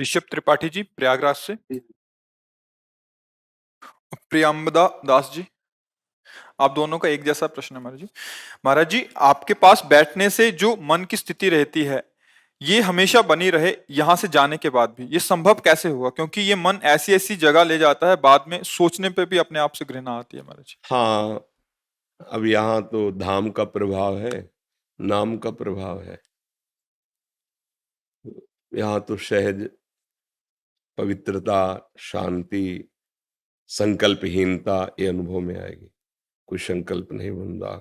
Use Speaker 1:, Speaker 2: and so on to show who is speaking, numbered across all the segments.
Speaker 1: ऋषभ त्रिपाठी जी प्रयागराज से। प्रियंबदा दास जी, आप दोनों का एक जैसा प्रश्न है महाराज जी। महाराज जी, आपके पास बैठने से जो मन की स्थिति रहती है, ये हमेशा बनी रहे यहाँ से जाने के बाद भी, ये संभव कैसे हुआ? क्योंकि ये मन ऐसी ऐसी जगह ले जाता है, बाद में सोचने पे भी अपने आप से घृणा आती है महाराज जी।
Speaker 2: हाँ, अब यहाँ तो धाम का प्रभाव है, नाम का प्रभाव है। यहाँ तो सहज पवित्रता, शांति, संकल्पहीनता ये अनुभव में आएगी। कोई संकल्प नहीं बन रहा,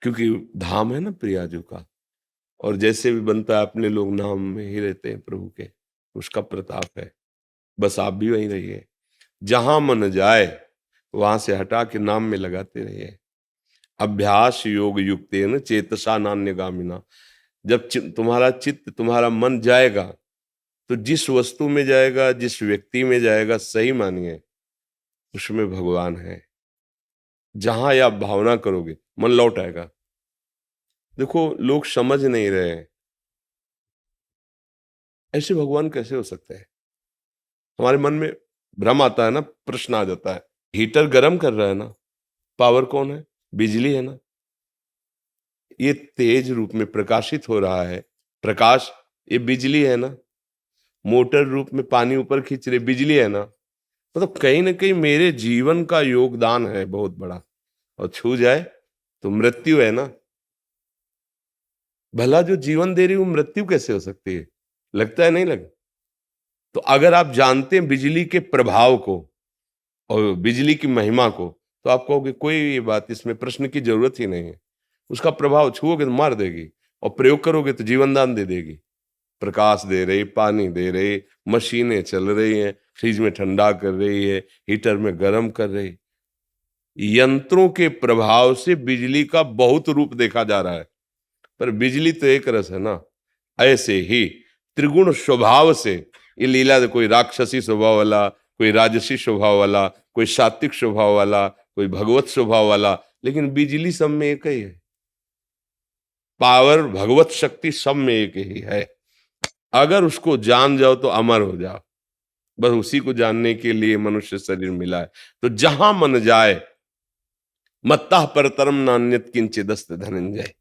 Speaker 2: क्योंकि धाम है ना प्रियाजू का। और जैसे भी बनता है, अपने लोग नाम में ही रहते हैं प्रभु के, उसका प्रताप है। बस आप भी वहीं रहिए, जहां मन जाए वहां से हटा के नाम में लगाते रहिए। अभ्यास योग युक्तेन चेतसा नान्यगामिना। जब तुम्हारा चित्त, तुम्हारा मन जाएगा, तो जिस वस्तु में जाएगा, जिस व्यक्ति में जाएगा, सही मानिए उसमें भगवान है। जहां आप भावना करोगे मन लौट आएगा। देखो, लोग समझ नहीं रहे हैं, ऐसे भगवान कैसे हो सकते हैं? हमारे मन में भ्रम आता है ना, प्रश्न आ जाता है। हीटर गर्म कर रहा है ना, पावर कौन है? बिजली है ना। ये तेज रूप में प्रकाशित हो रहा है, प्रकाश ये बिजली है ना। मोटर रूप में पानी ऊपर खींच रहे, बिजली है ना। मतलब कहीं ना कहीं मेरे जीवन का योगदान है बहुत बड़ा, और छू जाए तो मृत्यु है ना। भला जो जीवन दे रही वो मृत्यु कैसे हो सकती है? लगता है नहीं लगा? तो अगर आप जानते हैं बिजली के प्रभाव को और बिजली की महिमा को, तो आप कहोगे कोई ये बात, इसमें प्रश्न की जरूरत ही नहीं है। उसका प्रभाव छुओगे तो मार देगी, और प्रयोग करोगे तो जीवन दान दे देगी। प्रकाश दे रही, पानी दे रही, मशीनें चल रही हैं, फ्रिज में ठंडा कर रही है, हीटर में गर्म कर रही। यंत्रों के प्रभाव से बिजली का बहुत रूप देखा जा रहा है, पर बिजली तो एक रस है ना। ऐसे ही त्रिगुण स्वभाव से ये लीला, कोई राक्षसी स्वभाव वाला, कोई राजसी स्वभाव वाला, कोई सात्विक स्वभाव वाला, कोई भगवत स्वभाव वाला, लेकिन बिजली सब में एक ही है। पावर, भगवत शक्ति सब में एक ही है। अगर उसको जान जाओ तो अमर हो जाओ। बस उसी को जानने के लिए मनुष्य शरीर मिला है। तो जहां मन जाए, मत्तः परतरम नान्यत किंचिदस्त धनंजय।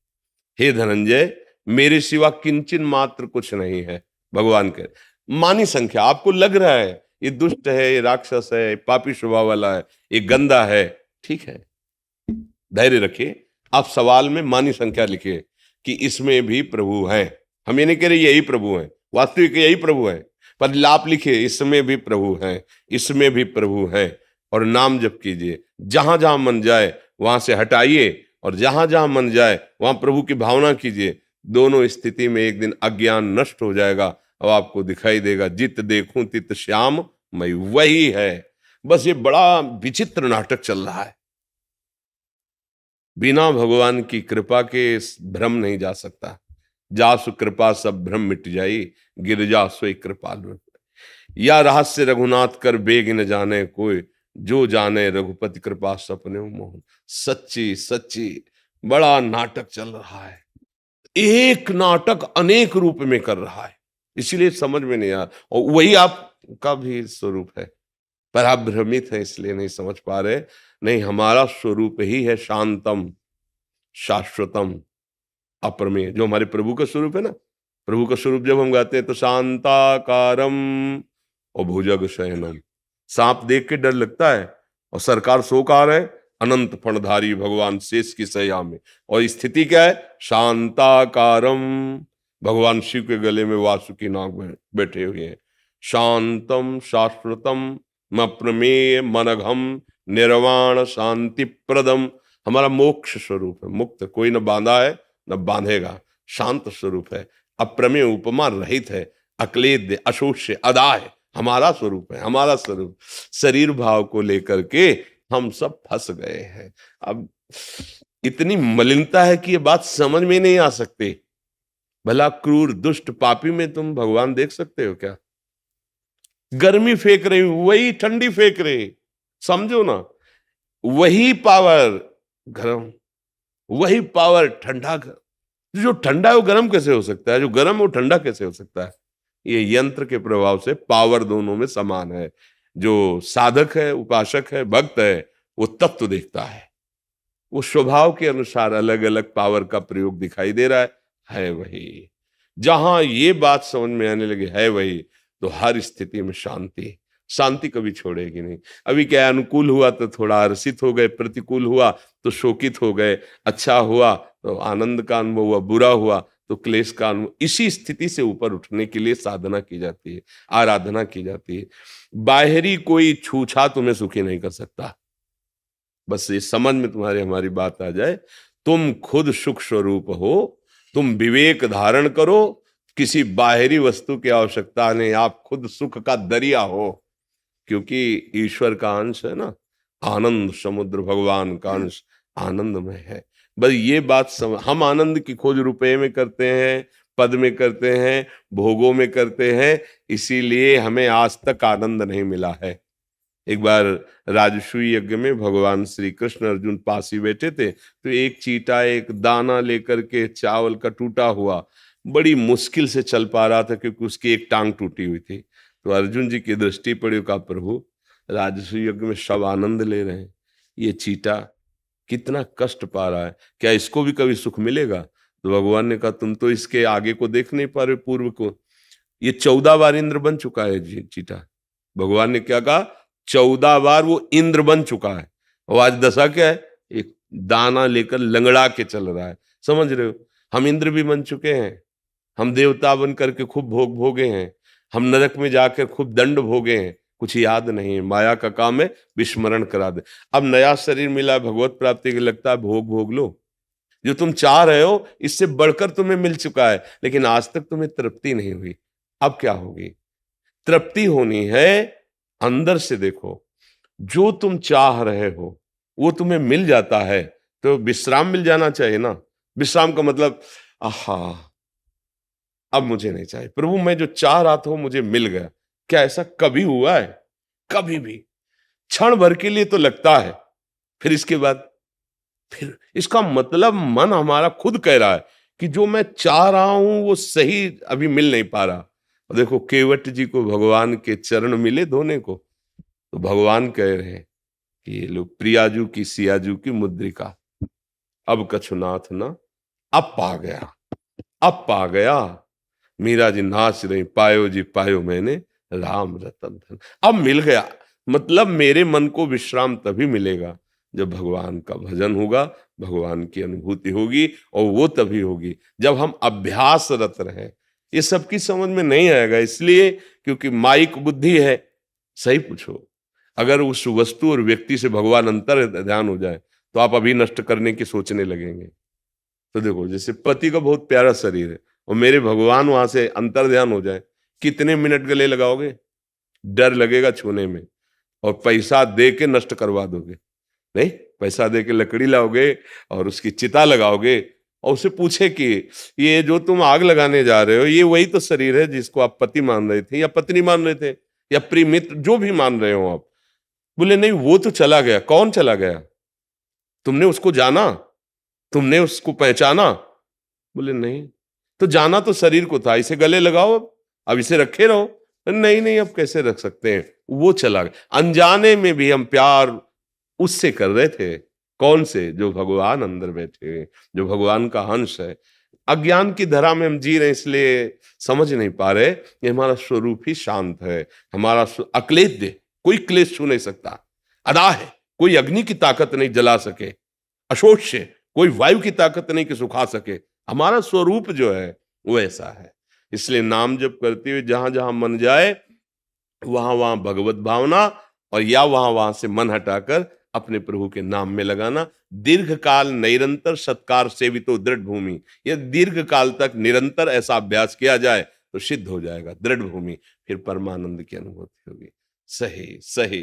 Speaker 2: हे धनंजय, मेरे सिवा किंचन मात्र कुछ नहीं है। भगवान के मानी संख्या आपको लग रहा है ये दुष्ट है, ये राक्षस है, ये पापी स्वभाव वाला है, ये गंदा है, ठीक है, धैर्य रखिए। आप सवाल में मानी संख्या लिखिए कि इसमें भी प्रभु है। हम ये नहीं कह रहे यही प्रभु है, वास्तविक यही प्रभु है, पर आप लिखिए इसमें भी प्रभु है, इसमें भी प्रभु है। और नाम जप कीजिए, जहां जहां मन जाए वहां से हटाइए, और जहां जहां मन जाए वहां प्रभु की भावना कीजिए। दोनों स्थिति में एक दिन अज्ञान नष्ट हो जाएगा, और आपको दिखाई देगा जित देखूं तित श्याम मैं वही है। बस ये बड़ा विचित्र नाटक चल रहा है। बिना भगवान की कृपा के भ्रम नहीं जा सकता। जासु कृपा सब भ्रम मिट जाई, गिरजा सोई कृपालु। या रहस्य रघुनाथ कर बेग न जाने कोई, जो जाने रघुपति कृपा सपने मोहन। सच्ची सच्ची बड़ा नाटक चल रहा है। एक नाटक अनेक रूप में कर रहा है, इसलिए समझ में नहीं आ रहा। और वही आपका भी स्वरूप है, पर आप भ्रमित हैं इसलिए नहीं समझ पा रहे। नहीं, हमारा स्वरूप ही है शांतम, शाश्वतम, अप्रमेय, जो हमारे प्रभु का स्वरूप है ना। प्रभु का स्वरूप जब हम गाते हैं तो शांताकारम और भुजग शयनम। सांप देख के डर लगता है, और सरकार सोकार है, अनंत फणधारी भगवान शेष की सया में। और स्थिति क्या है? शांताकारम, भगवान शिव के गले में वासुकी नाग बैठे हुए हैं। शांतम शाश्वतम अप्रमेय मनघम निर्वाण शांति प्रदम, हमारा मोक्ष स्वरूप है। मुक्त कोई न बांधा है न बांधेगा, शांत स्वरूप है, अप्रमेय उपमा रहित है, अक्लेद्य अशोष्य अदा है, हमारा स्वरूप है। हमारा स्वरूप शरीर भाव को लेकर के हम सब फंस गए हैं। अब इतनी मलिनता है कि ये बात समझ में नहीं आ सकती। भला क्रूर दुष्ट पापी में तुम भगवान देख सकते हो क्या? गर्मी फेंक रही वही ठंडी फेंक रही, समझो ना। वही पावर गर्म, वही पावर ठंडा। जो ठंडा है वो गर्म कैसे हो सकता है? जो गर्म है वो ठंडा कैसे हो सकता है? ये यंत्र के प्रभाव से पावर दोनों में समान है। जो साधक है, उपासक है, भक्त है, वो तत्व देखता है, वो स्वभाव के अनुसार अलग अलग पावर का प्रयोग दिखाई दे रहा है वही। जहां ये बात समझ में आने लगी है वही, तो हर स्थिति में शांति, शांति कभी छोड़ेगी नहीं। अभी क्या, अनुकूल हुआ तो थोड़ा हर्षित हो गए, प्रतिकूल हुआ तो शोकित हो गए, अच्छा हुआ तो आनंद का अनुभव हुआ, बुरा हुआ तो क्लेश का अनुभव। इसी स्थिति से ऊपर उठने के लिए साधना की जाती है, आराधना की जाती है। बाहरी कोई छूछा तुम्हें सुखी नहीं कर सकता। बस ये समझ में तुम्हारी हमारी बात आ जाए, तुम खुद सुख स्वरूप हो, तुम विवेक धारण करो, किसी बाहरी वस्तु की आवश्यकता नहीं, आप खुद सुख का दरिया हो, क्योंकि ईश्वर का अंश है ना, आनंद समुद्र, भगवान का अंश आनंद में है। बस ये बात हम आनंद की खोज रुपए में करते हैं, पद में करते हैं, भोगों में करते हैं, इसीलिए हमें आज तक आनंद नहीं मिला है। एक बार राजसूय यज्ञ में भगवान श्री कृष्ण अर्जुन पास ही बैठे थे, तो एक चींटा एक दाना लेकर के चावल का टूटा हुआ बड़ी मुश्किल से चल पा रहा था, क्योंकि उसकी एक टांग टूटी हुई थी। तो अर्जुन जी की दृष्टि पड़ी, कहा प्रभु राजसूय यज्ञ में सब आनंद ले रहे हैं, ये चींटा कितना कष्ट पा रहा है, क्या इसको भी कभी सुख मिलेगा? तो भगवान ने कहा तुम तो इसके आगे को देख नहीं पा रहे, पूर्व को। ये 14 बार इंद्र बन चुका है चींटा। भगवान ने क्या कहा, 14 बार वो इंद्र बन चुका है, और आज दशा क्या है, एक दाना लेकर लंगड़ा के चल रहा है। समझ रहे हो, हम इंद्र भी बन चुके हैं, हम देवता बन करके खूब भोग भोगे हैं, हम नरक में जाकर खूब दंड भोगे हैं, कुछ याद नहीं है। माया का काम है विस्मरण करा दे। अब नया शरीर मिला भगवत प्राप्ति के, लगता है भोग भोग लो, जो तुम चाह रहे हो इससे बढ़कर तुम्हें मिल चुका है, लेकिन आज तक तुम्हें तृप्ति नहीं हुई। अब क्या होगी? तृप्ति होनी है अंदर से। देखो, जो तुम चाह रहे हो वो तुम्हें मिल जाता है, तो विश्राम मिल जाना चाहिए ना। विश्राम का मतलब, आहा अब मुझे नहीं चाहिए प्रभु, मैं जो चाह रहा था वो मुझे मिल गया। क्या ऐसा कभी हुआ है? कभी भी। क्षण भर के लिए तो लगता है, फिर इसके बाद फिर इसका मतलब मन हमारा खुद कह रहा है कि जो मैं चाह रहा हूं वो सही अभी मिल नहीं पा रहा। और देखो केवट जी को भगवान के चरण मिले धोने को, तो भगवान कह रहे हैं कि ये लो प्रियाजू की सियाजू की मुद्रिका, अब कछुनाथ ना, अब पा गया, अब पा गया। मीरा जी नाच रही, पायो जी पायो मैंने राम रतन धन, अब मिल गया। मतलब मेरे मन को विश्राम तभी मिलेगा जब भगवान का भजन होगा, भगवान की अनुभूति होगी, और वो तभी होगी जब हम अभ्यासरत रहे। ये सबकी समझ में नहीं आएगा, इसलिए क्योंकि माइक बुद्धि है। सही पूछो, अगर उस वस्तु और व्यक्ति से भगवान अंतर ध्यान हो जाए तो आप अभी नष्ट करने की सोचने लगेंगे। तो देखो, जैसे पति का बहुत प्यारा शरीर है और मेरे भगवान वहां से अंतर ध्यान हो जाए, कितने मिनट गले लगाओगे? डर लगेगा छूने में, और पैसा दे के नष्ट करवा दोगे। नहीं, पैसा दे के लकड़ी लाओगे और उसकी चिता लगाओगे, और उसे पूछे कि ये जो तुम आग लगाने जा रहे हो, ये वही तो शरीर है जिसको आप पति मान रहे थे या पत्नी मान रहे थे या प्रिय मित्र, जो भी मान रहे हो आप? बोले नहीं, वो तो चला गया। कौन चला गया? तुमने उसको जाना? तुमने उसको पहचाना? बोले नहीं। तो जाना तो शरीर को था, इसे गले लगाओ, अब इसे रखे रहो। नहीं नहीं, अब कैसे रख सकते हैं, वो चला गया। अनजाने में भी हम प्यार उससे कर रहे थे। कौन से? जो भगवान अंदर बैठे, जो भगवान का अंश है। अज्ञान की धरा में हम जी रहे, इसलिए समझ नहीं पा रहे। ये हमारा स्वरूप ही शांत है, हमारा अक्लेद्य, कोई क्लेश छू नहीं सकता। अदा है, कोई अग्नि की ताकत नहीं जला सके। अशोष्य, कोई वायु की ताकत नहीं कि सुखा सके। हमारा स्वरूप जो है वो ऐसा है। इसलिए नाम जप करते हुए जहां जहां मन जाए वहां वहां भगवत भावना, और या वहां वहां से मन हटाकर अपने प्रभु के नाम में लगाना। दीर्घ काल निरंतर सत्कार सेवितो दृढ़ भूमि, यह दीर्घ काल तक निरंतर ऐसा अभ्यास किया जाए तो सिद्ध हो जाएगा दृढ़ भूमि, फिर परमानंद की अनुभूति होगी। सही सही।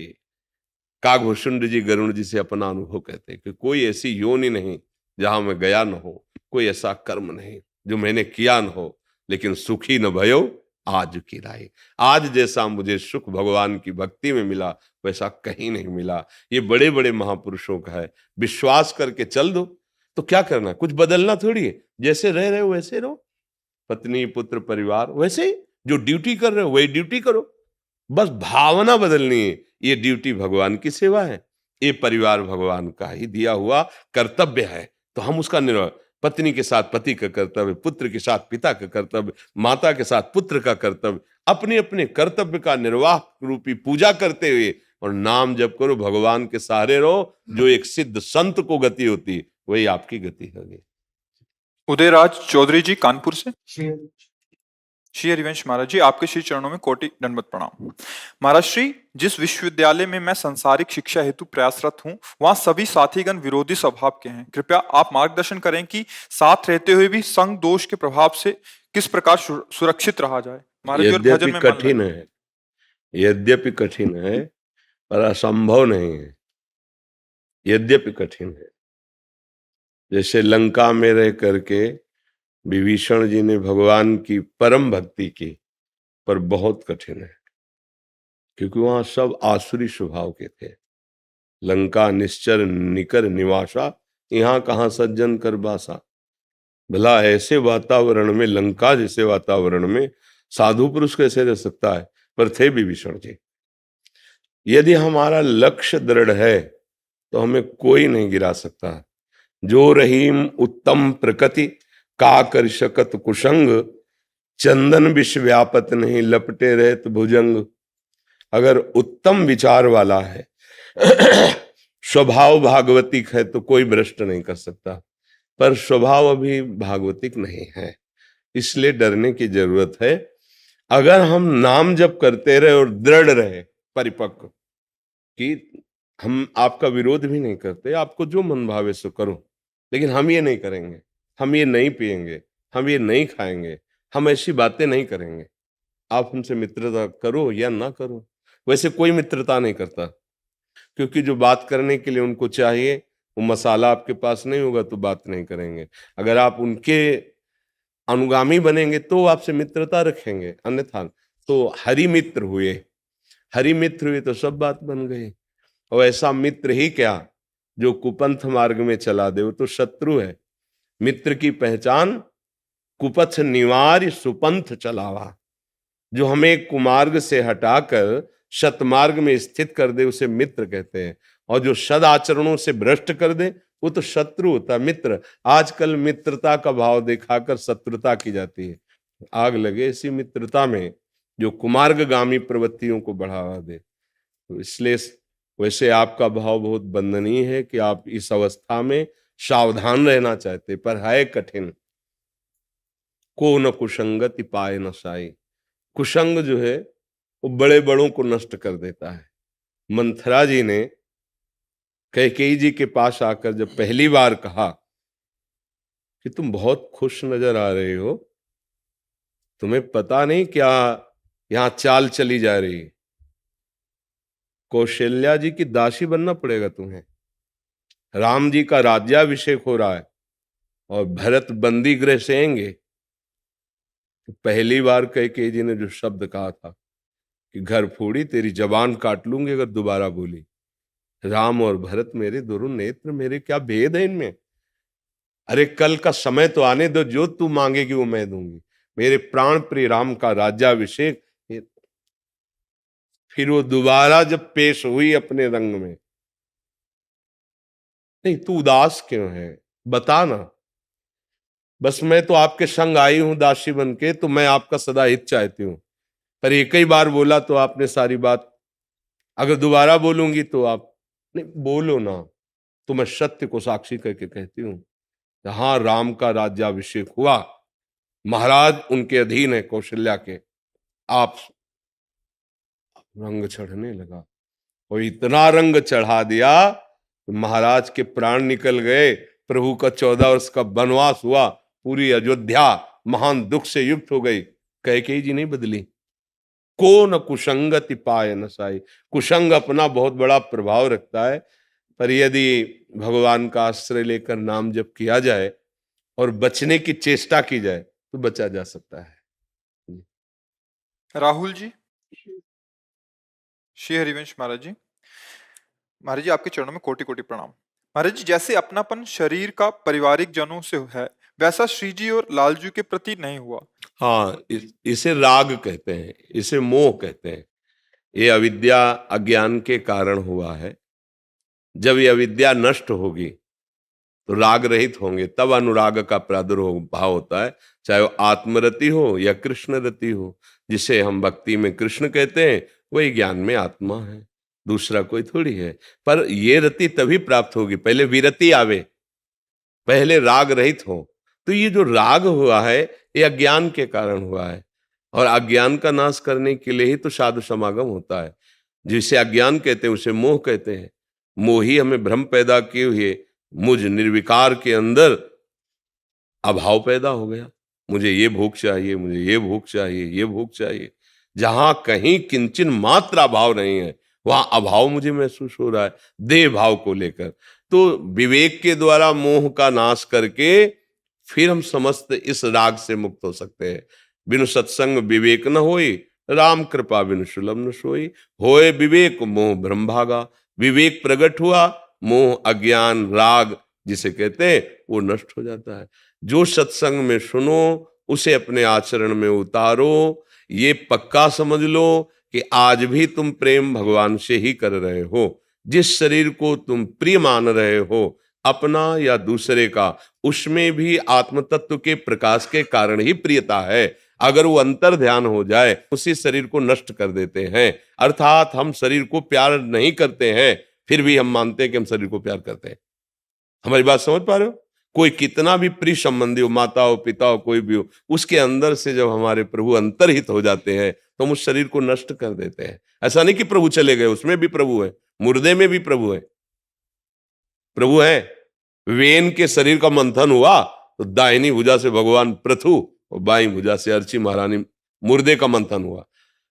Speaker 2: काकभूषुंड जी गरुण जी से अपना अनुभव कहते हैं कि कोई ऐसी योनि नहीं जहां मैं गया न हो, कोई ऐसा कर्म नहीं जो मैंने किया न हो, लेकिन सुखी न भयो आज की राय। आज जैसा मुझे सुख भगवान की भक्ति में मिला वैसा कहीं नहीं मिला। ये बड़े बड़े महापुरुषों का है। विश्वास करके चल दो। तो क्या करना, कुछ बदलना थोड़ी है, जैसे रह रहे हो वैसे रहो। पत्नी पुत्र परिवार वैसे ही, जो ड्यूटी कर रहे हो वही ड्यूटी करो, बस भावना बदलनी है। ये ड्यूटी भगवान की सेवा है, ये परिवार भगवान का ही दिया हुआ कर्तव्य है, तो हम उसका निर्वाह, पत्नी के साथ पति का कर्तव्य, पुत्र के साथ पिता का कर्तव्य, माता के साथ पुत्र का कर्तव्य, अपने अपने कर्तव्य का निर्वाह रूपी पूजा करते हुए और नाम जप करो, भगवान के सहारे रहो। जो एक सिद्ध संत को गति होती है वही आपकी गति होगी।
Speaker 1: उदयराज चौधरी जी कानपुर से। श्री हरिवंश महाराज जी, आपके श्री चरणों में कोटि दंडवत प्रणाम। महाराज श्री, जिस विश्वविद्यालय में मैं संसारिक शिक्षा हेतु प्रयासरत हूँ, वहाँ सभी साथीगण विरोधी स्वभाव के हैं। कृपया आप मार्गदर्शन करें कि साथ रहते हुए भी संग दोष के प्रभाव से किस प्रकार सुरक्षित रहा जाए। महाराज जी, और भजन
Speaker 2: यद्यपि
Speaker 1: में मन
Speaker 2: कठिन
Speaker 1: लगे।
Speaker 2: है, यद्यपि कठिन है पर असंभव नहीं है। यद्यपि कठिन है, जैसे लंका में रह करके विभीषण जी ने भगवान की परम भक्ति की, पर बहुत कठिन है क्योंकि वहां सब आसुरी स्वभाव के थे। लंका निश्चर निकर निवासा, यहाँ कहाँ सज्जन कर बासा। भला ऐसे वातावरण में, लंका जैसे वातावरण में साधु पुरुष कैसे रह सकता है? पर थे विभीषण जी। यदि हमारा लक्ष्य दृढ़ है तो हमें कोई नहीं गिरा सकता। जो रहीम उत्तम प्रकृति का कर शकत कुसंग, चंदन विष व्यापत नहीं लपटे रहत भुजंग। अगर उत्तम विचार वाला है स्वभाव भागवतिक है तो कोई भ्रष्ट नहीं कर सकता, पर स्वभाव अभी भागवतिक नहीं है, इसलिए डरने की जरूरत है। अगर हम नाम जप करते रहे और दृढ़ रहे, परिपक्व, कि हम आपका विरोध भी नहीं करते, आपको जो मन भावे सो करो, लेकिन हम ये नहीं करेंगे, हम ये नहीं पिएंगे, हम ये नहीं खाएंगे, हम ऐसी बातें नहीं करेंगे। आप हमसे मित्रता करो या ना करो, वैसे कोई मित्रता नहीं करता, क्योंकि जो बात करने के लिए उनको चाहिए वो मसाला आपके पास नहीं होगा तो बात नहीं करेंगे। अगर आप उनके अनुगामी बनेंगे तो आपसे मित्रता रखेंगे, अन्यथा तो हरि मित्र हुए। हरि मित्र हुए तो सब बात बन गई। और ऐसा मित्र ही क्या जो कुपंथ मार्ग में चला दे, वो तो शत्रु है। मित्र की पहचान कुपथ निवार्य सुपंथ चलावा। जो हमें कुमार्ग से हटाकर सतमार्ग में स्थित कर दे उसे मित्र कहते हैं, और जो सद आचरणों से भ्रष्ट कर दे वो तो शत्रु होता है। मित्र, आजकल मित्रता का भाव दिखाकर शत्रुता की जाती है। आग लगे ऐसी मित्रता में जो कुमार्गगामी प्रवृत्तियों को बढ़ावा दे। तो इसलिए वैसे आपका भाव बहुत वंदनीय है कि आप इस अवस्था में सावधान रहना चाहते, पर है कठिन। को न कुसंगति पाए न साई। कुसंग जो है वो बड़े बड़ों को नष्ट कर देता है। मंथरा जी ने कैकेयी जी के पास आकर जब पहली बार कहा कि तुम बहुत खुश नजर आ रहे हो, तुम्हें पता नहीं क्या यहां चाल चली जा रही है, कौशल्या जी की दासी बनना पड़ेगा तुम्हें। राम जी का राज्याभिषेक हो रहा है और भरत बंदी गृह से आएंगे। तो पहली बार कैकेयी जी ने जो शब्द कहा था कि घर फोड़ी तेरी जबान काट लूंगी अगर दोबारा बोली। राम और भरत मेरे दोनों नेत्र, मेरे क्या भेद है इनमें? अरे कल का समय तो आने दो, जो तू मांगेगी वो मैं दूंगी। मेरे प्राण प्रिय राम का राज्याभिषेक। फिर वो दोबारा जब पेश हुई अपने रंग में, नहीं तू उदास क्यों है, बता ना। बस मैं तो आपके संग आई हूं दासी बन के, तो मैं आपका सदा हित चाहती हूं। पर एक ही बार बोला तो आपने सारी बात, अगर दोबारा बोलूंगी तो आप नहीं बोलो ना। तो मैं सत्य को साक्षी करके कहती हूँ, हाँ राम का राज्याभिषेक हुआ, महाराज उनके अधीन है कौशल्या के। आप रंग चढ़ने लगा और इतना रंग चढ़ा दिया महाराज के प्राण निकल गए। प्रभु का 14 वर्ष का वनवास हुआ, पूरी अयोध्या महान दुख से युक्त हो गई। कैकेयी जी नहीं बदली। को न कुसंगति पाए न साई। कुसंग अपना बहुत बड़ा प्रभाव रखता है, पर यदि भगवान का आश्रय लेकर नाम जप किया जाए और बचने की चेष्टा की जाए तो बचा जा सकता है।
Speaker 1: राहुल जी। श्री हरिवंश महाराज जी। महाराज जी, आपके चरणों में कोटि कोटि प्रणाम। महाराज जी, जैसे अपनापन शरीर का पारिवारिक जनों से है, वैसा श्री जी और लालजू के प्रति नहीं हुआ।
Speaker 2: हाँ, इसे राग कहते हैं, इसे मोह कहते हैं। ये अविद्या अज्ञान के कारण हुआ है। जब ये अविद्या नष्ट होगी तो राग रहित होंगे, तब अनुराग का प्रादुर्भाव होता है, चाहे वो आत्मरति हो या कृष्ण रति हो। जिसे हम भक्ति में कृष्ण कहते हैं वही ज्ञान में आत्मा है, दूसरा कोई थोड़ी है। पर ये रति तभी प्राप्त होगी, पहले विरति आवे, पहले राग रहित हो। तो ये जो राग हुआ है ये अज्ञान के कारण हुआ है, और अज्ञान का नाश करने के लिए ही तो साधु समागम होता है। जिसे अज्ञान कहते हैं उसे मोह कहते हैं। मोह ही हमें भ्रम पैदा किए हुए मुझ निर्विकार के अंदर अभाव पैदा हो गया। मुझे ये भूख चाहिए, मुझे ये भूख चाहिए, ये भूख चाहिए। जहां कहीं किंचन मात्र अभाव नहीं है वहां अभाव मुझे महसूस हो रहा है, देह भाव को लेकर। तो विवेक के द्वारा मोह का नाश करके फिर हम समस्त इस राग से मुक्त हो सकते हैं। बिनु सत्संग विवेक न होई, राम कृपा बिनु सुलभ न सोई। होए विवेक मोह भ्रम भागा, विवेक प्रकट हुआ, मोह अज्ञान राग जिसे कहते हैं वो नष्ट हो जाता है। जो सत्संग में सुनो उसे अपने आचरण में उतारो। ये पक्का समझ लो कि आज भी तुम प्रेम भगवान से ही कर रहे हो। जिस शरीर को तुम प्रिय मान रहे हो, अपना या दूसरे का, उसमें भी आत्म तत्व के प्रकाश के कारण ही प्रियता है। अगर वो अंतर ध्यान हो जाए उसी शरीर को नष्ट कर देते हैं। अर्थात हम शरीर को प्यार नहीं करते हैं, फिर भी हम मानते हैं कि हम शरीर को प्यार करते हैं। हमारी बात समझ पा रहे हो? कोई कितना भी प्रिय संबंधी हो, माता हो, पिता हो, कोई भी हो, उसके अंदर से जब हमारे प्रभु अंतर्हित हो जाते हैं तो हम उस शरीर को नष्ट कर देते हैं। ऐसा नहीं कि प्रभु चले गए, उसमें भी प्रभु है, मुर्दे में भी प्रभु है। प्रभु है। वेन के शरीर का मंथन हुआ तो दाहिनी भुजा से भगवान पृथु और बाई भुजा से अर्ची महारानी, मुर्दे का मंथन हुआ।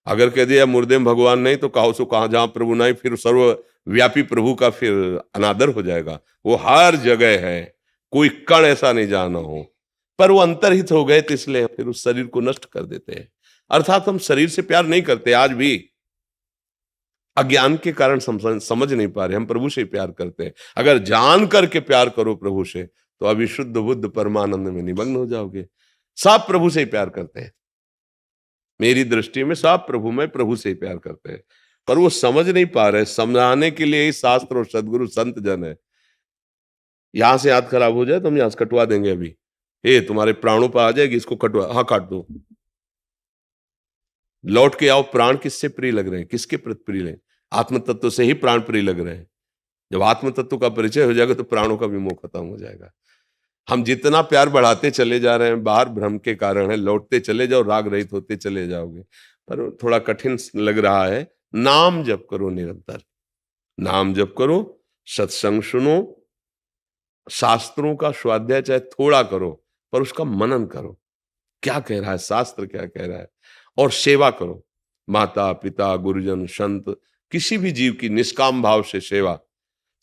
Speaker 2: अगर कह दिया मुर्दे में भगवान नहीं तो कहो सो कहा, जहां प्रभु नहीं फिर सर्वव्यापी प्रभु का फिर अनादर हो जाएगा। वो हर जगह है, कोई कण ऐसा नहीं जाना हो। पर वो अंतर्हित हो गए तो इसलिए फिर उस शरीर को नष्ट कर देते हैं। अर्थात हम शरीर से प्यार नहीं करते, आज भी अज्ञान के कारण समझ नहीं पा रहे, हम प्रभु से प्यार करते हैं। अगर जान करके प्यार करो प्रभु से तो अभी शुद्ध बुद्ध परमानंद में निमग्न हो जाओगे। सब प्रभु से ही प्यार करते हैं, मेरी दृष्टि में सब प्रभु में प्रभु से ही प्यार करते हैं, पर वो समझ नहीं पा रहे। समझाने के लिए ही शास्त्र और सदगुरु संत जन है। यहां से हाथ खराब हो जाए तो हम यहां से कटवा देंगे। अभी तुम्हारे प्राणों पर आ जाएगी, इसको कटवा, हाँ काट दो, लौट के आओ। प्राण किससे प्रिय लग रहे हैं, किसके प्रति प्रिय लगे? आत्म तत्व से ही प्राण प्रिय लग रहे हैं। जब आत्म तत्व का परिचय हो जाएगा तो प्राणों का भी मोह खत्म हो जाएगा। हम जितना प्यार बढ़ाते चले जा रहे हैं बाहर भ्रम के कारण है। लौटते चले जाओ, राग रहित होते चले जाओगे। पर थोड़ा कठिन लग रहा है। नाम जप करो निरंतर, नाम जप करो, सत्संग सुनो, शास्त्रों का स्वाध्याय चाहे थोड़ा करो पर उसका मनन करो, क्या कह रहा है शास्त्र, क्या कह रहा है, और सेवा करो। माता पिता गुरुजन संत किसी भी जीव की निष्काम भाव से सेवा,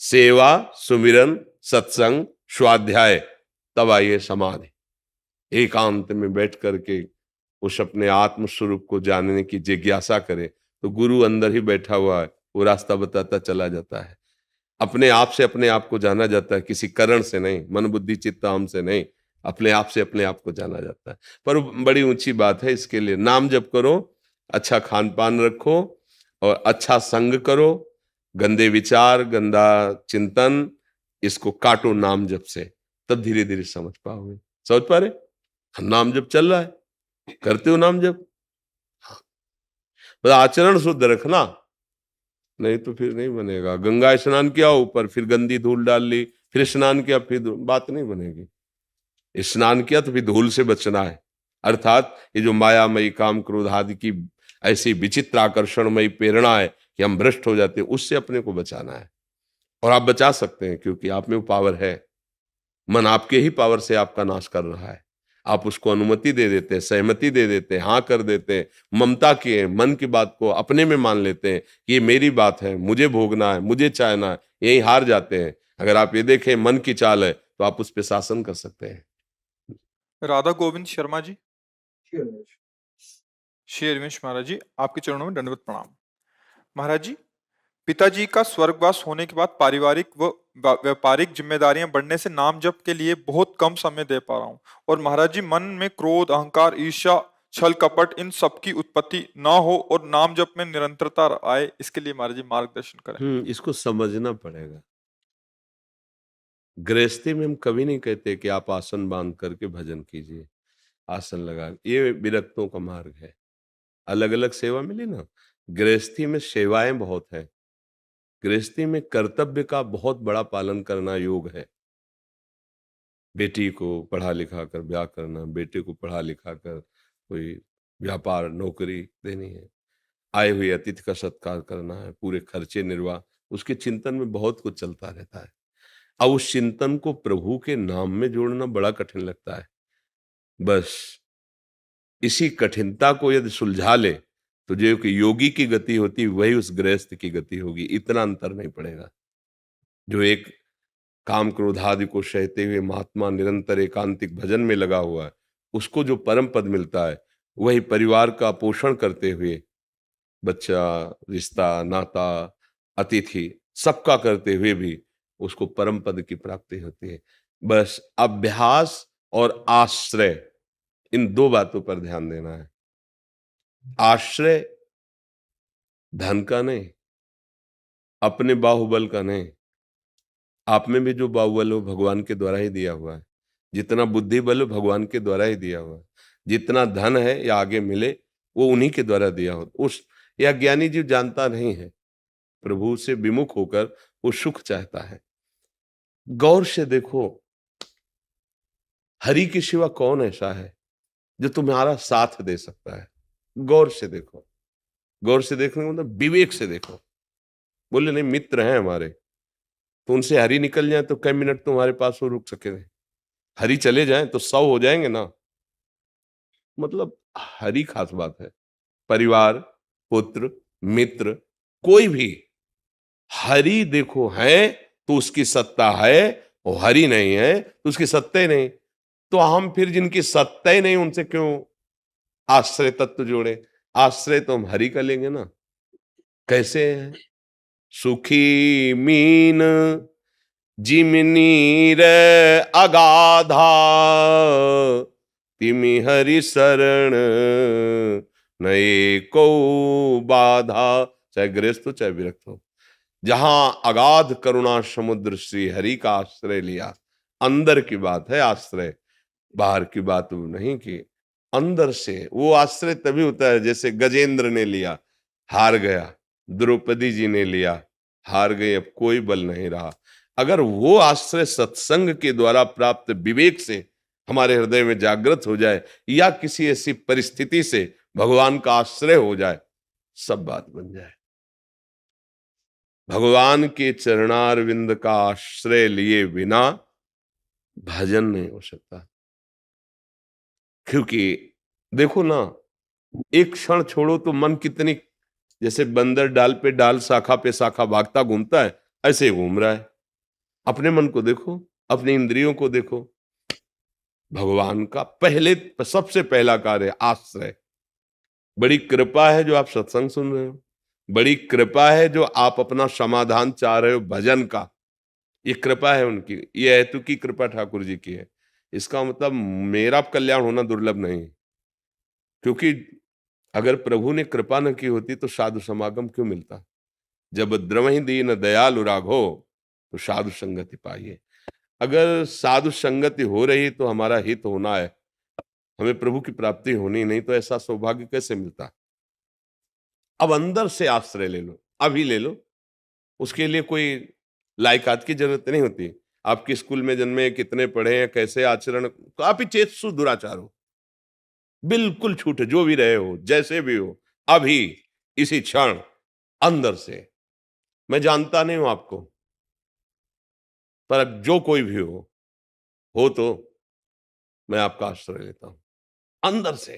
Speaker 2: सेवा सुमिरन सत्संग स्वाध्याय, तब आइए समाधि। एकांत में बैठ करके उस अपने आत्म स्वरूप को जानने की जिज्ञासा करे तो गुरु अंदर ही बैठा हुआ है, वो रास्ता बताता चला जाता है। अपने आप से अपने आप को जाना जाता है, किसी करण से नहीं, मन बुद्धि चित्त हम से नहीं, अपने आप से अपने आप को जाना जाता है। पर बड़ी ऊंची बात है, इसके लिए नाम जप करो, अच्छा खान पान रखो और अच्छा संग करो। गंदे विचार गंदा चिंतन इसको काटो नाम जप से, तब धीरे धीरे समझ पाओगे। समझ पा रहे? नाम जप चल रहा है, करते हो नाम जप, आचरण शुद्ध रखना, नहीं तो फिर नहीं बनेगा। गंगा स्नान किया ऊपर फिर गंदी धूल डाल ली, फिर स्नान किया फिर बात नहीं बनेगी। स्नान किया तो फिर धूल से बचना है। अर्थात ये जो मायामयी काम क्रोध आदि की ऐसी विचित्र आकर्षणमयी प्रेरणा है कि हम भ्रष्ट हो जाते हैं, उससे अपने को बचाना है। और आप बचा सकते हैं क्योंकि आप में वो पावर है। मन आपके ही पावर से आपका नाश कर रहा है। आप उसको अनुमति दे देते हैं, सहमति दे देते हैं, हाँ कर देते हैं, ममता किए मन की बात को अपने में मान लेते हैं कि ये मेरी बात है, मुझे भोगना है, मुझे चाहना है, यही हार जाते हैं। अगर आप ये देखें मन की चाल है तो आप उस पर शासन कर सकते हैं।
Speaker 1: राधा गोविंद शर्मा जी, श्री रमेश महाराज जी, आपके चरणों में दंडवत प्रणाम। महाराज जी, पिताजी का स्वर्गवास होने के बाद पारिवारिक व व्यापारिक जिम्मेदारियां बढ़ने से नाम जप के लिए बहुत कम समय दे पा रहा हूं, और महाराज जी मन में क्रोध अहंकार ईर्ष्या छल कपट इन सब की उत्पत्ति ना हो और नाम जप में निरंतरता आए, इसके लिए महाराज जी मार्गदर्शन करें।
Speaker 2: इसको समझना पड़ेगा। गृहस्थी में हम कभी नहीं कहते कि आप आसन बांध करके भजन कीजिए, आसन लगा, ये विरक्तों का मार्ग है। अलग अलग सेवा मिली ना, गृहस्थी में सेवाएं बहुत है, गृहस्थी में कर्तव्य का बहुत बड़ा पालन करना योग है। बेटी को पढ़ा लिखा कर ब्याह करना, बेटे को पढ़ा लिखा कर कोई व्यापार नौकरी देनी है, आए हुए अतिथि का सत्कार करना है, पूरे खर्चे निर्वाह, उसके चिंतन में बहुत कुछ चलता रहता है। अब उस चिंतन को प्रभु के नाम में जोड़ना बड़ा कठिन लगता है। बस इसी कठिनता को यदि सुलझा ले तो जो कि योगी की गति होती वही उस गृहस्थ की गति होगी, इतना अंतर नहीं पड़ेगा। जो एक काम क्रोध आदि को सहते हुए महात्मा निरंतर एकांतिक भजन में लगा हुआ है, उसको जो परम पद मिलता है, वही परिवार का पोषण करते हुए बच्चा, रिश्ता, नाता, अतिथि सबका करते हुए भी उसको परम पद की प्राप्ति होती है। बस अभ्यास और आश्रय, इन दो बातों पर ध्यान देना है। आश्रय धन का नहीं, अपने बाहुबल का नहीं, आप में भी जो बाहुबल हो भगवान के द्वारा ही दिया हुआ है। जितना बुद्धि बल हो भगवान के द्वारा ही दिया हुआ है। जितना धन है या आगे मिले वो उन्हीं के द्वारा दिया हो। उस या ज्ञानी जीव जानता नहीं है, प्रभु से विमुख होकर वो सुख चाहता है। गौर से देखो, हरि के सिवा कौन ऐसा है जो तुम्हारा साथ दे सकता है? गौर से देखो, गौर से देखने का मतलब विवेक से देखो। बोले नहीं मित्र हैं हमारे, तो उनसे हरि निकल जाए तो कई मिनट तुम्हारे पास वो रुक सके, हरि चले जाएं तो 100 हो जाएंगे ना। मतलब हरि खास बात है। परिवार, पुत्र, मित्र, कोई भी हरि देखो है तो उसकी सत्ता है, और हरि नहीं है तो उसकी सत्ता ही नहीं। तो हम फिर जिनकी सत्ता ही नहीं उनसे क्यों आश्रय तत्व जोड़े? आश्रय तो हम हरि का लेंगे ना। कैसे है? सुखी मीन जिमनीर अगाधा, तिमि हरि शरण नए को बाधा। चाहे गृहस्थ हो चाहे विरक्त हो, जहां अगाध करुणा समुद्र श्री हरि का आश्रय लिया, अंदर की बात है आश्रय, बाहर की बात नहीं की। अंदर से वो आश्रय तभी होता है जैसे गजेंद्र ने लिया, हार गया, द्रौपदी जी ने लिया, हार गए, अब कोई बल नहीं रहा। अगर वो आश्रय सत्संग के द्वारा प्राप्त विवेक से हमारे हृदय में जागृत हो जाए, या किसी ऐसी परिस्थिति से भगवान का आश्रय हो जाए, सब बात बन जाए। भगवान के चरणारविंद का आश्रय लिए बिना भजन नहीं हो सकता। क्योंकि देखो ना, एक क्षण छोड़ो तो मन कितनी, जैसे बंदर डाल पे डाल, शाखा पे शाखा भागता घूमता है, ऐसे ही घूम रहा है। अपने मन को देखो, अपनी इंद्रियों को देखो। भगवान का पहले सबसे पहला कार्य आश्रय। बड़ी कृपा है जो आप सत्संग सुन रहे हो, बड़ी कृपा है जो आप अपना समाधान चाह रहे हो भजन का। ये कृपा है उनकी, ये हेतु की कृपा ठाकुर जी की है। इसका मतलब मेरा कल्याण होना दुर्लभ नहीं, क्योंकि अगर प्रभु ने कृपा न की होती तो साधु समागम क्यों मिलता? जब द्रवहि दीन दयालु राघो, तो साधु संगति पाइए। अगर साधु संगति हो रही तो हमारा हित होना है, हमें प्रभु की प्राप्ति होनी, नहीं तो ऐसा सौभाग्य कैसे मिलता? अब अंदर से आश्रय ले लो, अभी ले लो। उसके लिए कोई लायकात की जरूरत नहीं होती। आपके स्कूल में जन्मे, कितने पढ़े हैं, कैसे आचरण, तो आप ही चेतसु दुराचार हो, बिल्कुल छूटे, जो भी रहे हो, जैसे भी हो, अभी इसी क्षण अंदर से। मैं जानता नहीं हूं आपको, पर अब जो कोई भी हो तो मैं आपका आश्रय लेता हूं अंदर से।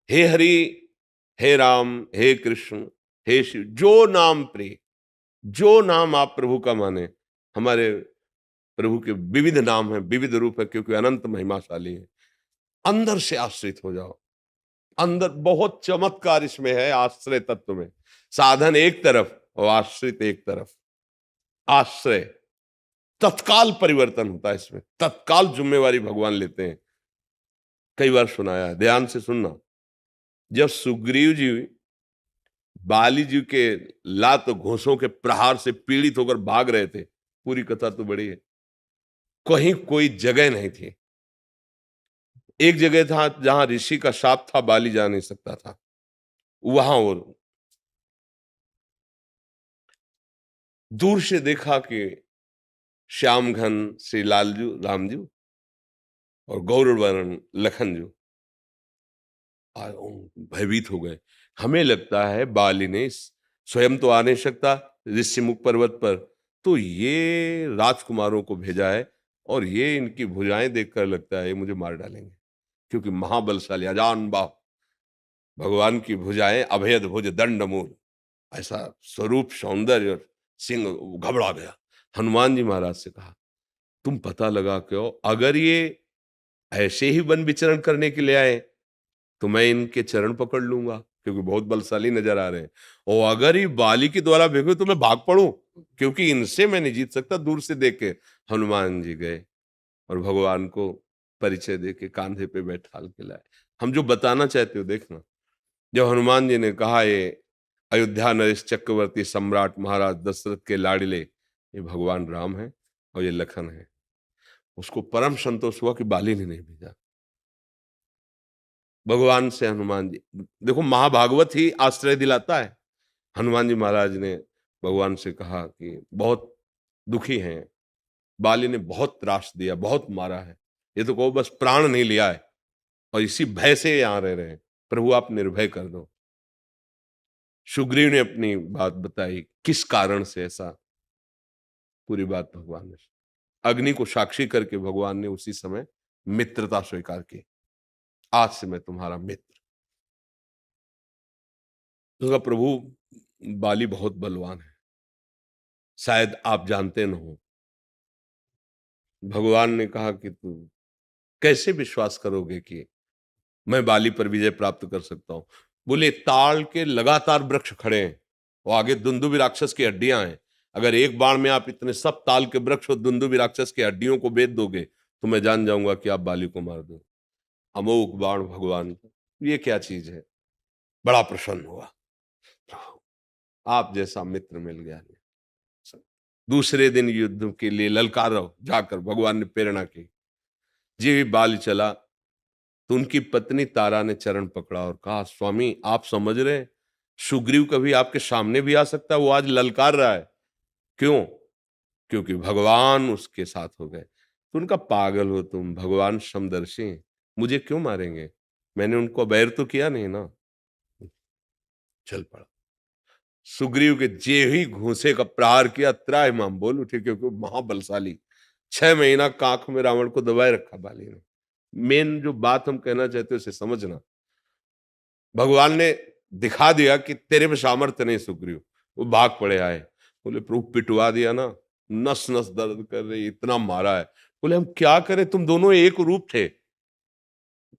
Speaker 2: हे हरि, हे राम, हे कृष्ण, हे शिव, जो नाम प्रिय, जो नाम आप प्रभु का माने। हमारे प्रभु के विविध नाम है, विविध रूप है, क्योंकि अनंत महिमाशाली है। अंदर से आश्रित हो जाओ। अंदर बहुत चमत्कार इसमें है, आश्रय तत्व में। साधन एक तरफ और आश्रित एक तरफ। आश्रय तत्काल परिवर्तन होता है, इसमें तत्काल जिम्मेवारी भगवान लेते हैं। कई बार सुनाया है, ध्यान से सुनना। जब सुग्रीव जी बाली जी के लात घोंसों के प्रहार से पीड़ित होकर भाग रहे थे, पूरी कथा तो बड़ी है, कहीं कोई जगह नहीं थी। एक जगह था जहां ऋषि का शाप था, बाली जा नहीं सकता था, वहां वो दूर से देखा कि श्याम घन श्री लालजू रामजू और गौरवर्ण लखनजू भयभीत हो गए। हमें लगता है बाली ने स्वयं तो आ नहीं सकता ऋषिमुख पर्वत पर, तो ये राजकुमारों को भेजा है और ये इनकी भुजाएं देखकर लगता है ये मुझे मार डालेंगे, क्योंकि महाबलशाली अजान बाह भगवान की भुजाएं, अभेद भुज दंड मूल, ऐसा स्वरूप सौंदर्य और सिंह। घबरा गया। हनुमान जी महाराज से कहा तुम पता लगा क्यों, अगर ये ऐसे ही वन विचरण करने के लिए आए तो मैं इनके चरण पकड़ लूंगा, क्योंकि बहुत बलशाली नजर आ रहे हैं, और अगर ये बाली के द्वारा भेगे तो मैं भाग पड़ूं, क्योंकि इनसे मैं नहीं जीत सकता। दूर से देख के हनुमान जी गए और भगवान को परिचय दे के कांधे पे बैठाल के लाए। हम जो बताना चाहते हो देखना, जब हनुमान जी ने कहा ये अयोध्या नरेश चक्रवर्ती सम्राट महाराज दशरथ के लाडले ये भगवान राम है और ये लखन है, उसको परम संतोष हुआ कि बाली ने नहीं भेजा। भगवान से हनुमान जी, देखो महाभागवत ही आश्रय दिलाता है। हनुमान जी महाराज ने भगवान से कहा कि बहुत दुखी हैं, बाली ने बहुत त्रास दिया, बहुत मारा है, ये तो कहो बस प्राण नहीं लिया है और इसी भय से यहाँ रह रहे हैं, प्रभु आप निर्भय कर दो। सुग्रीव ने अपनी बात बताई, किस कारण से ऐसा, पूरी बात भगवान ने, अग्नि को साक्षी करके भगवान ने उसी समय मित्रता स्वीकार की, आज से मैं तुम्हारा मित्र। तो प्रभु बाली बहुत बलवान है, शायद आप जानते न हो। भगवान ने कहा कि तू कैसे विश्वास करोगे कि मैं बाली पर विजय प्राप्त कर सकता हूं। बोले ताल के लगातार वृक्ष खड़े हैं, वो आगे दुंदुभि राक्षस की हड्डियां हैं, अगर एक बाण में आप इतने सब ताल के वृक्ष और दुंदुभि राक्षस की हड्डियों को बेच दोगे तो मैं जान जाऊंगा कि आप बाली को मार दो। अमोघ बाण भगवान, ये क्या चीज है। बड़ा प्रसन्न हुआ, आप जैसा मित्र मिल गया। दूसरे दिन युद्ध के लिए ललकारो जाकर भगवान ने प्रेरणा की। जी बाली चला तो उनकी पत्नी तारा ने चरण पकड़ा और कहा स्वामी आप समझ रहे हैं सुग्रीव कभी आपके सामने भी आ सकता है, वो आज ललकार रहा है। क्यों? क्योंकि भगवान उसके साथ हो गए। तो उनका पागल हो तुम, भगवान समदर्शी हैं, मुझे क्यों मारेंगे, मैंने उनको बैर तो किया नहीं ना। चल पड़ा। सुग्रीव के जे ही घूंसे का प्रहार किया, त्राहिमाम बोल उठे, क्योंकि महाबलशाली 6 महीना कांख में रावण को दबाए रखा बाली ने। मेन जो बात हम कहना चाहते हैं उसे समझना, भगवान ने दिखा दिया कि तेरे में सामर्थ्य नहीं सुग्रीव। वो भाग पड़े आए, बोले प्रभु पिटवा दिया ना, नस नस दर्द कर रही, इतना मारा है। बोले हम क्या करें, तुम दोनों एक रूप थे,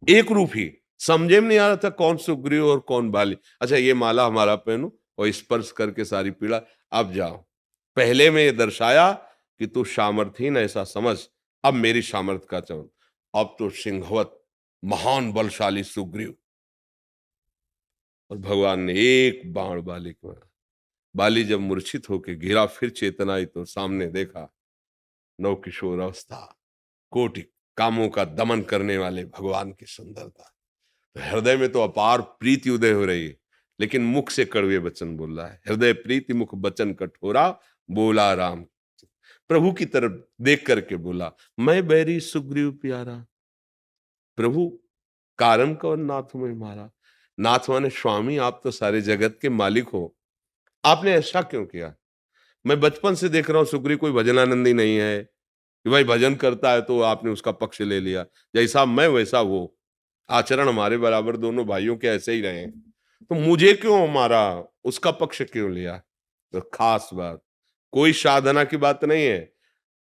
Speaker 2: एक रूप ही, समझे में नहीं आ रहा था कौन सुग्रीव और कौन बाली। अच्छा ये माला हमारा पहनो और स्पर्श करके सारी पीड़ा, अब जाओ। पहले में ये दर्शाया कि तू सामर्थहीन ऐसा समझ, अब मेरी सामर्थ्य का चवन, अब तो सिंहवत महान बलशाली सुग्रीव। और भगवान ने एक बाण बाली को मारा। बाली जब मूर्छित होकर गिरा, फिर चेतना आई तो सामने देखा नव किशोर अवस्था, कोटि कामों का दमन करने वाले भगवान की सुंदरता। तो हृदय में तो अपार प्रीति उदय हो रही है, लेकिन मुख से कड़वे वचन बोल रहा है। हृदय प्रीति मुख वचन कठोरा, बोला राम। प्रभु की तरफ देख करके बोला मैं बैरी सुग्रीव प्यारा। प्रभु कारण कौन नाथ में मारा। नाथ माने स्वामी, आप तो सारे जगत के मालिक हो, आपने ऐसा क्यों किया। मैं बचपन से देख रहा हूं सुग्रीव कोई भजनानंदी नहीं है कि भाई भजन करता है तो आपने उसका पक्ष ले लिया, जैसा मैं वैसा वो, आचरण हमारे बराबर दोनों भाइयों के ऐसे ही रहे, तो मुझे क्यों मारा, उसका पक्ष क्यों लिया। तो खास बात, कोई साधना की बात नहीं है,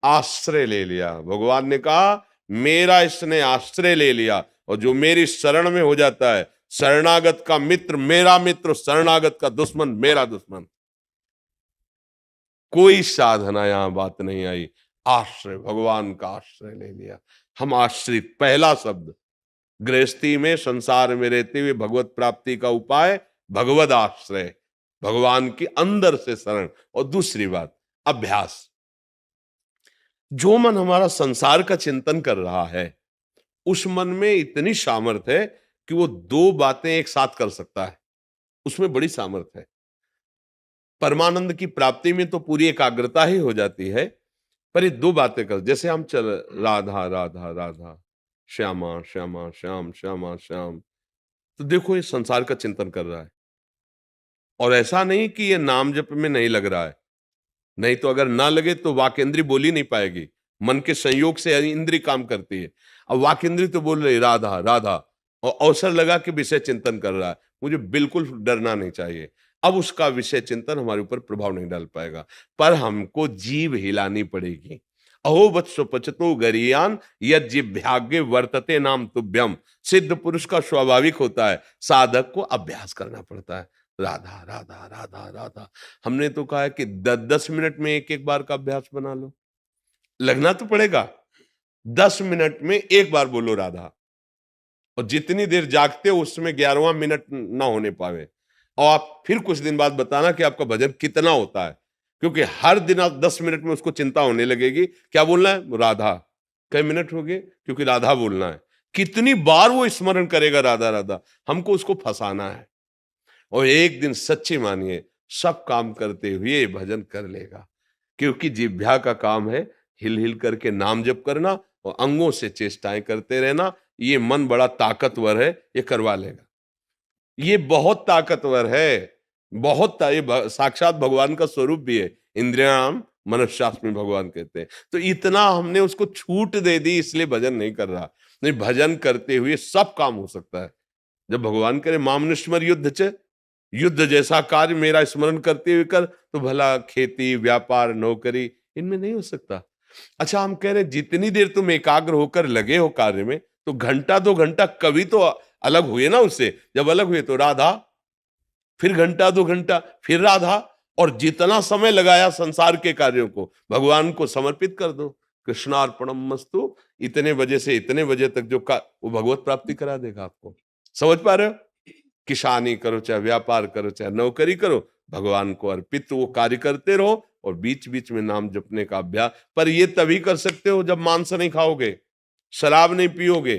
Speaker 2: आश्रय ले लिया। भगवान ने कहा मेरा इसने आश्रय ले लिया, और जो मेरी शरण में हो जाता है, शरणागत का मित्र मेरा मित्र, शरणागत का दुश्मन मेरा दुश्मन। कोई साधना यहां बात नहीं आई, आश्रय, भगवान का आश्रय ले लिया। हम आश्रित, पहला शब्द गृहस्थी में संसार में रहते हुए भगवत प्राप्ति का उपाय भगवद आश्रय, भगवान की अंदर से शरण। और दूसरी बात अभ्यास। जो मन हमारा संसार का चिंतन कर रहा है उस मन में इतनी सामर्थ्य है कि वो दो बातें एक साथ कर सकता है, उसमें बड़ी सामर्थ्य है। परमानंद की प्राप्ति में तो पूरी एकाग्रता ही हो जाती है, पर ये दो बातें कर, जैसे हम चल राधा राधा राधा, श्यामा श्यामा श्याम श्यामा श्याम, तो देखो ये संसार का चिंतन कर रहा है। और ऐसा नहीं कि ये नाम जप में नहीं लग रहा है, नहीं तो अगर ना लगे तो वाक इंद्री बोल ही नहीं पाएगी। मन के संयोग से इंद्री काम करती है। अब वाक इंद्री तो बोल रही राधा राधा, और अवसर लगा कि विषय चिंतन कर रहा है, मुझे बिल्कुल डरना नहीं चाहिए। अब उसका विषय चिंतन हमारे ऊपर प्रभाव नहीं डाल पाएगा, पर हमको जीभ हिलानी पड़ेगी। अहो वत्सो पचतो गरियान यद जिभ्याग्य वर्तते नाम तुभ्यम। सिद्ध पुरुष का स्वाभाविक होता है, साधक को अभ्यास करना पड़ता है। राधा राधा राधा राधा, हमने तो कहा है कि 10-10 मिनट में एक एक बार का अभ्यास बना लो। लगना तो पड़ेगा, 10 मिनट में एक बार बोलो राधा। और जितनी देर जागते हो उसमें 11वां मिनट ना होने पावे, और आप फिर कुछ दिन बाद बताना कि आपका भजन कितना होता है, क्योंकि हर दिन आप 10 मिनट में उसको चिंता होने लगेगी क्या बोलना है, राधा। कई मिनट हो गए, क्योंकि राधा बोलना है। कितनी बार वो स्मरण करेगा राधा राधा, हमको उसको फंसाना है। और एक दिन सच्ची मानिए सब काम करते हुए भजन कर लेगा, क्योंकि जिह्वा का काम है हिल हिल करके नाम जप करना और अंगों से चेष्टाएं करते रहना। ये मन बड़ा ताकतवर है, ये करवा लेगा। ये बहुत ताकतवर है, साक्षात भगवान का स्वरूप भी है। इंद्रियाम मनश्शास्त्र में भगवान कहते हैं। तो इतना हमने उसको छूट दे दी, इसलिए भजन नहीं कर रहा। नहीं, भजन करते हुए सब काम हो सकता है। जब भगवान करे मामनुष्मर युद्ध च, युद्ध जैसा कार्य मेरा स्मरण करते हुए कर, तो भला खेती व्यापार नौकरी इनमें नहीं हो सकता। अच्छा, हम कह रहे जितनी देर तुम एकाग्र होकर लगे हो कार्य में, तो घंटा 2 घंटा कभी तो अलग हुए ना उससे। जब अलग हुए तो राधा, फिर घंटा 2 घंटा फिर राधा, और जितना समय लगाया संसार के कार्यों को भगवान को समर्पित कर दो। कृष्णार्पणम मस्तु, इतने बजे से इतने बजे तक जो वो भगवत प्राप्ति करा देगा आपको। समझ पा रहे हो? किसानी करो चाहे व्यापार करो चाहे नौकरी करो, भगवान को अर्पित वो कार्य करते रहो, और बीच बीच में नाम जपने का अभ्यास। पर ये तभी कर सकते हो जब मांस नहीं खाओगे, शराब नहीं पियोगे,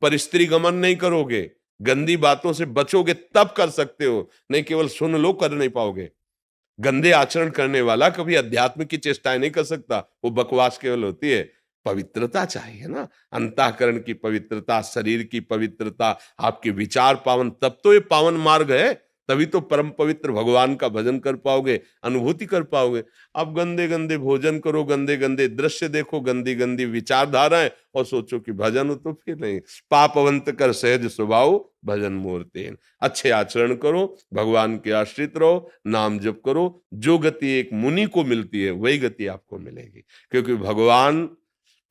Speaker 2: पर स्त्री गमन नहीं करोगे, गंदी बातों से बचोगे, तब कर सकते हो। नहीं केवल सुन लो, कर नहीं पाओगे। गंदे आचरण करने वाला कभी अध्यात्म की चेष्टाएं नहीं कर सकता, वो बकवास केवल होती है। पवित्रता चाहिए ना, अंतःकरण की पवित्रता, शरीर की पवित्रता, आपके विचार पावन, तब तो ये पावन मार्ग है। तभी तो परम पवित्र भगवान का भजन कर पाओगे, अनुभूति कर पाओगे। अब गंदे गंदे भोजन करो, गंदे गंदे दृश्य देखो, गंदी गंदी विचारधाराएं, और सोचो कि भजन हो, तो फिर नहीं। पापवंत कर सहज स्वभाव भजन मूर्तेन। अच्छे आचरण करो, भगवान के आश्रित रहो, नाम जप करो। जो गति एक मुनि को मिलती है वही गति आपको मिलेगी, क्योंकि भगवान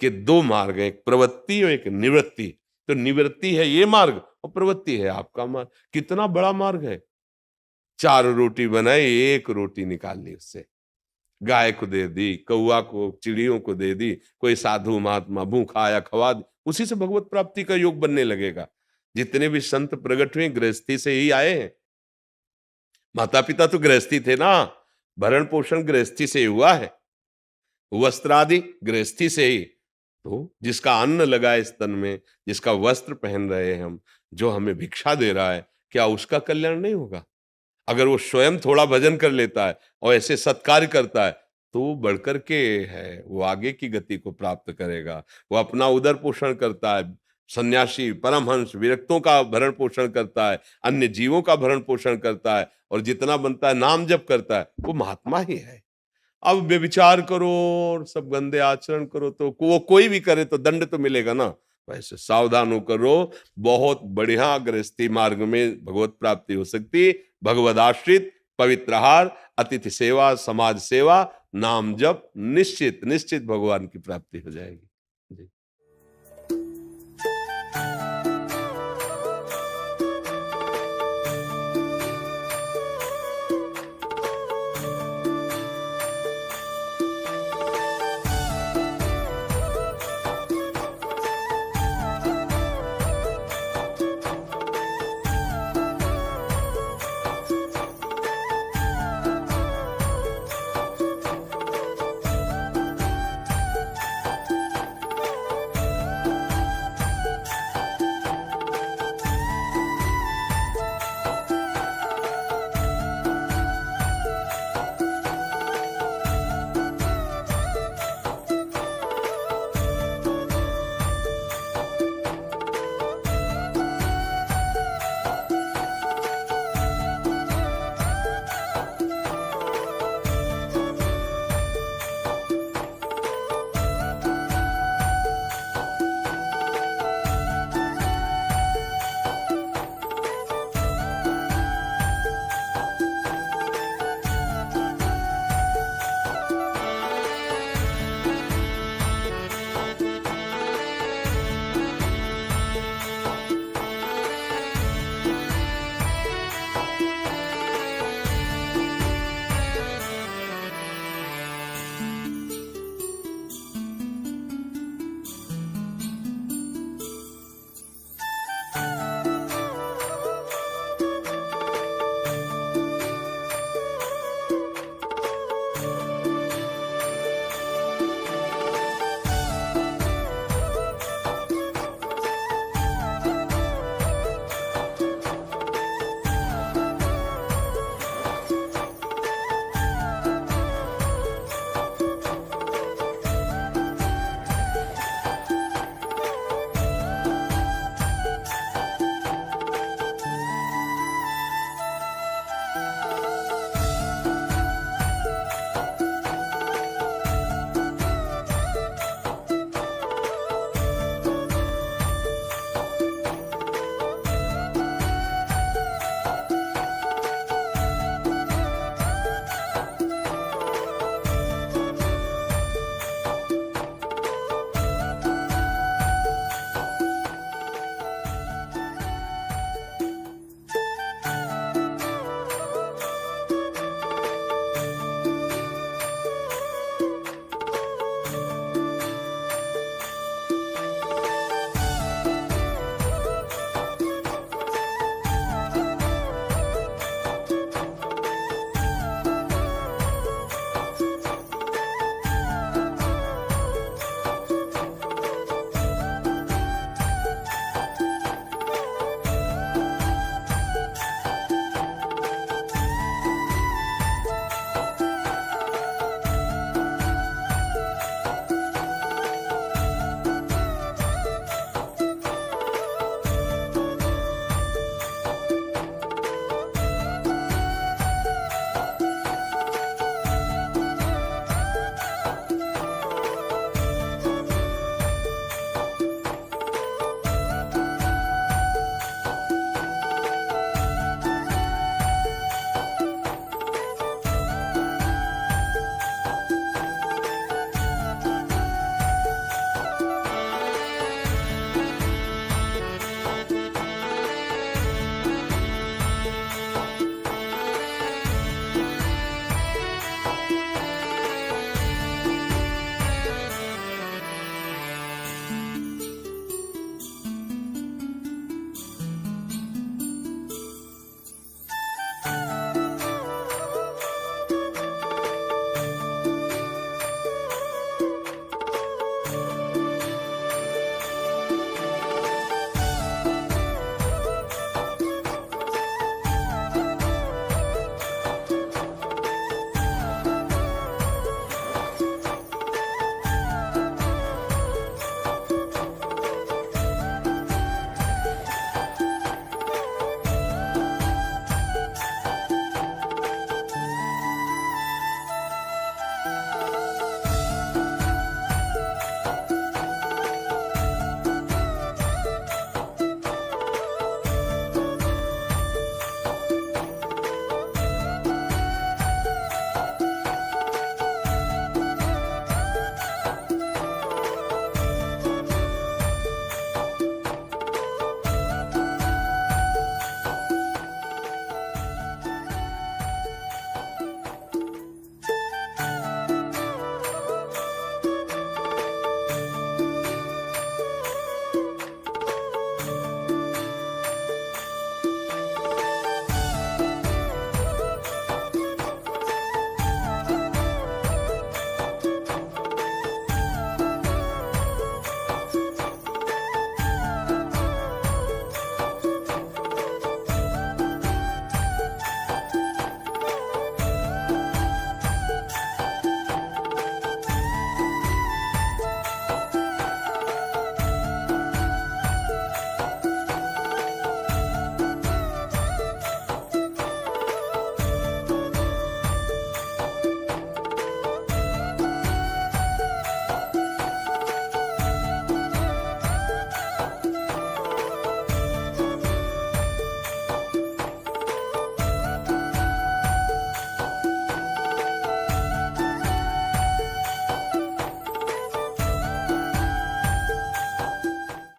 Speaker 2: के 2 मार्ग हैं, एक प्रवृत्ति और एक निवृत्ति। तो निवृत्ति है ये मार्ग, और प्रवृत्ति है आपका मार्ग। कितना बड़ा मार्ग है। 4 रोटी बनाई, 1 रोटी निकाल ली उससे, गाय को दे दी, कौआ को, चिड़ियों को दे दी, कोई साधु महात्मा भूखा आया खवा दी, उसी से भगवत प्राप्ति का योग बनने लगेगा। जितने भी संत प्रकट हुए गृहस्थी से ही आए हैं। माता पिता तो गृहस्थी थे ना, भरण पोषण गृहस्थी से हुआ है, वस्त्र आदि गृहस्थी से ही। तो जिसका अन्न लगा इस तन में, जिसका वस्त्र पहन रहे हैं हम, जो हमें भिक्षा दे रहा है, क्या उसका कल्याण नहीं होगा? अगर वो स्वयं थोड़ा भजन कर लेता है और ऐसे सत्कार्य करता है, तो वो बढ़कर के है, वो आगे की गति को प्राप्त करेगा। वो अपना उदर पोषण करता है, सन्यासी परमहंस विरक्तों का भरण पोषण करता है, अन्य जीवों का भरण पोषण करता है, और जितना बनता है नाम जप करता है, वो महात्मा ही है। अब व्यभिचार करो और सब गंदे आचरण करो, तो वो कोई भी करे तो दंड तो मिलेगा ना। वैसे सावधान होकर रहो, बहुत बढ़िया गृहस्थी मार्ग में भगवत प्राप्ति हो सकती। भगवद आश्रित, पवित्र आहार, अतिथि सेवा, समाज सेवा, नाम जप, निश्चित निश्चित भगवान की प्राप्ति हो जाएगी। जी।